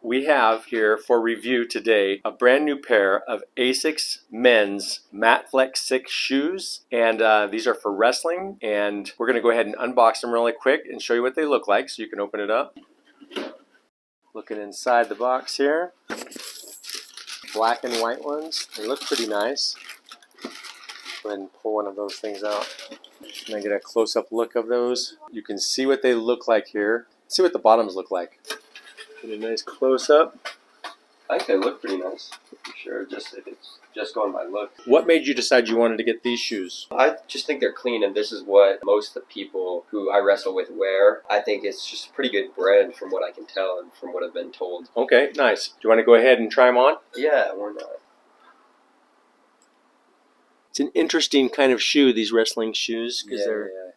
we have here for review today a brand new pair of Asics men's Matflex 6 shoes, and these are for wrestling, and we're going to go ahead and unbox them really quick and show you what they look like so you can open it up. Looking inside the box here, black and white ones. They look pretty nice. Go ahead and pull one of those things out and then get a close-up look of those. You can see what they look like here. See what the bottoms look like. Get a nice close-up. I think they look pretty nice, for sure, just if it's just going by look. What made you decide you wanted to get these shoes? I just think they're clean, and this is what most of the people who I wrestle with wear. I think it's just a pretty good brand from what I can tell and from what I've been told. Okay, nice. Do you want to go ahead and try them on? Yeah, why not? It's an interesting kind of shoe, these wrestling shoes, because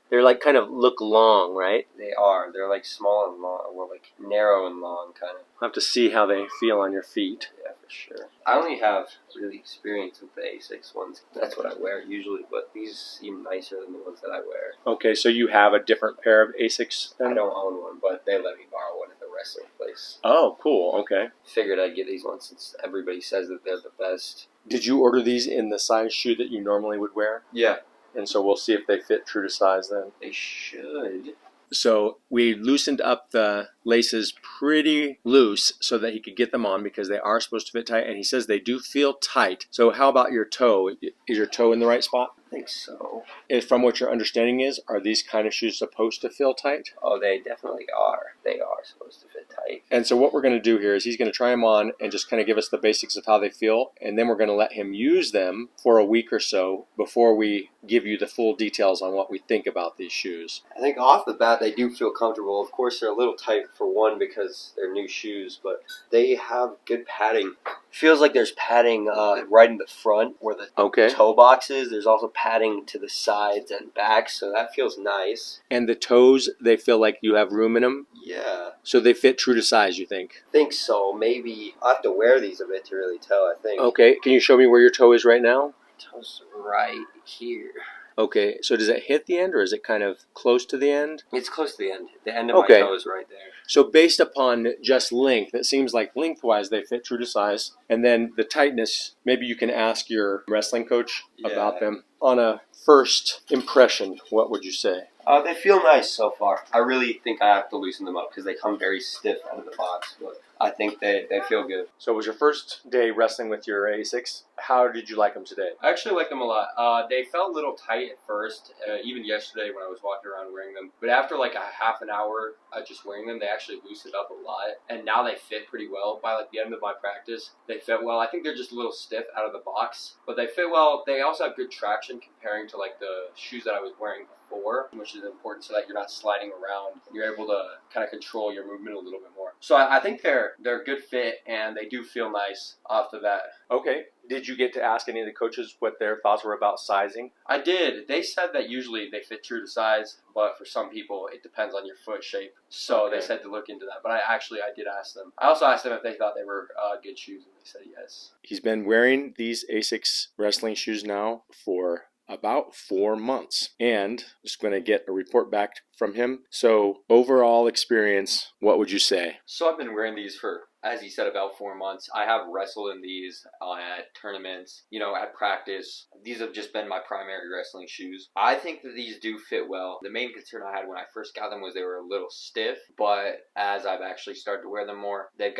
they're like kind of look long, right? They are. They're like small and long, or like narrow and long, kind of. We'll have to see how they feel on your feet. Yeah, for sure. I only have really experience with the Asics ones. That's what I wear usually, but these seem nicer than the ones that I wear. Okay, so you have a different pair of Asics then? I don't own one, but they let me borrow one at the wrestling place. Oh, cool. Okay. Figured I'd get these ones since everybody says that they're the best. Did you order these in the size shoe that you normally would wear? Yeah. And so we'll see if they fit true to size then. They should. So we loosened up the laces pretty loose so that he could get them on because they are supposed to fit tight, and he says they do feel tight. So how about your toe? Is your toe in the right spot? I think so. From what your understanding is, are these kind of shoes supposed to feel tight? Oh, they definitely are. They are supposed to fit tight. And so what we're going to do here is he's going to try them on and just kind of give us the basics of how they feel, and then we're going to let him use them for a week or so before we give you the full details on what we think about these shoes. I think off the bat they do feel comfortable. Of course, they're a little tight for one because they're new shoes, but they have good padding. Feels like there's padding right in the front where the toe box is. There's also padding to the sides and back, so that feels nice. And the toes, they feel like you have room in them? Yeah. So they fit true to size, you think? Think so. Maybe I'll have to wear these a bit to really tell, I think. Okay. Can you show me where your toe is right now? My toe's right here. Okay, so does it hit the end or is it kind of close to the end? It's close to the end. The end of my toe is right there. So based upon just length, it seems like lengthwise they fit true to size. And then the tightness, maybe you can ask your wrestling coach about them. On a first impression, what would you say? They feel nice so far. I really think I have to loosen them up because they come very stiff out of the box, but I think they feel good. So it was your first day wrestling with your Asics. How did you like them today? I actually like them a lot. They felt a little tight at first, even yesterday when I was walking around wearing them. But after like a half an hour just wearing them, they actually loosened up a lot. And now they fit pretty well. By like the end of my practice, they fit well. I think they're just a little stiff out of the box, but they fit well. They also have good traction comparing to like the shoes that I was wearing before, which is important so that you're not sliding around. You're able to kind of control your movement a little bit more. So I think they're a good fit, and they do feel nice off the bat. Okay. Did you get to ask any of the coaches what their thoughts were about sizing? I did. They said that usually they fit true to size, but for some people it depends on your foot shape. So they said to look into that. But I did ask them. I also asked them if they thought they were good shoes, and they said yes. He's been wearing these Asics wrestling shoes now for about 4 months, and just going to get a report back from him. So overall experience, what would you say? So I've been wearing these for, as he said, about 4 months. I have wrestled in these at tournaments, at practice. These have just been my primary wrestling shoes. I think that these do fit well. The main concern I had when I first got them was they were a little stiff, but as I've actually started to wear them more, they've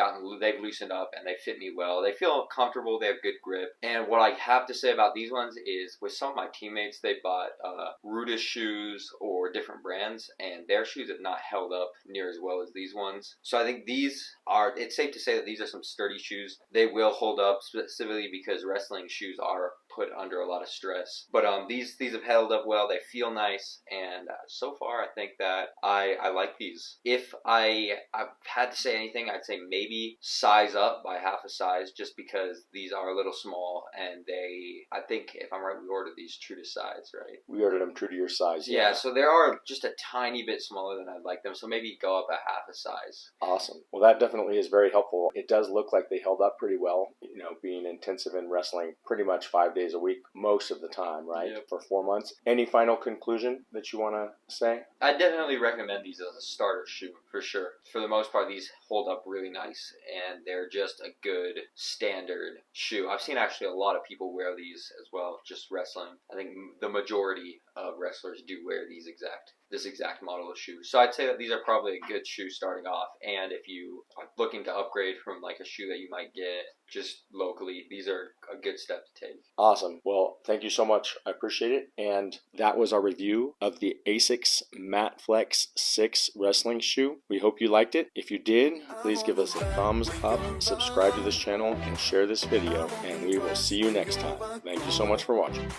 loosened up and they fit me well. They feel comfortable. They have good grip. And what I have to say about these ones is with some of my teammates, they bought Rudis shoes or different brands, and their shoes have not held up near as well as these ones. So I think it's safe to say that these are some sturdy shoes. They will hold up, specifically because wrestling shoes are put under a lot of stress. But these have held up well. They feel nice, and so far I think that I like these. If I've had to say anything, I'd say maybe size up by half a size, just because these are a little small, and I think if I'm right, we ordered these true to size, right? We ordered them true to your size. Yeah, so they are just a tiny bit smaller than I'd like them, so maybe go up a half a size. Awesome. Well, that definitely is very helpful. It does look like they held up pretty well, being intensive in wrestling pretty much 5 days days a week most of the time, right? Yep. For 4 months. Any final conclusion that you want to say? I definitely recommend these as a starter shoe for sure. For the most part, these hold up really nice, and they're just a good standard shoe. I've seen actually a lot of people wear these as well, just wrestling. I think the majority of wrestlers do wear this exact model of shoe. So I'd say that these are probably a good shoe starting off. And if you are looking to upgrade from like a shoe that you might get just locally, these are a good step to take. Awesome. Well, thank you so much. I appreciate it. And that was our review of the Asics Matflex 6 wrestling shoe. We hope you liked it. If you did, please give us a thumbs up, subscribe to this channel, and share this video. And we will see you next time. Thank you so much for watching.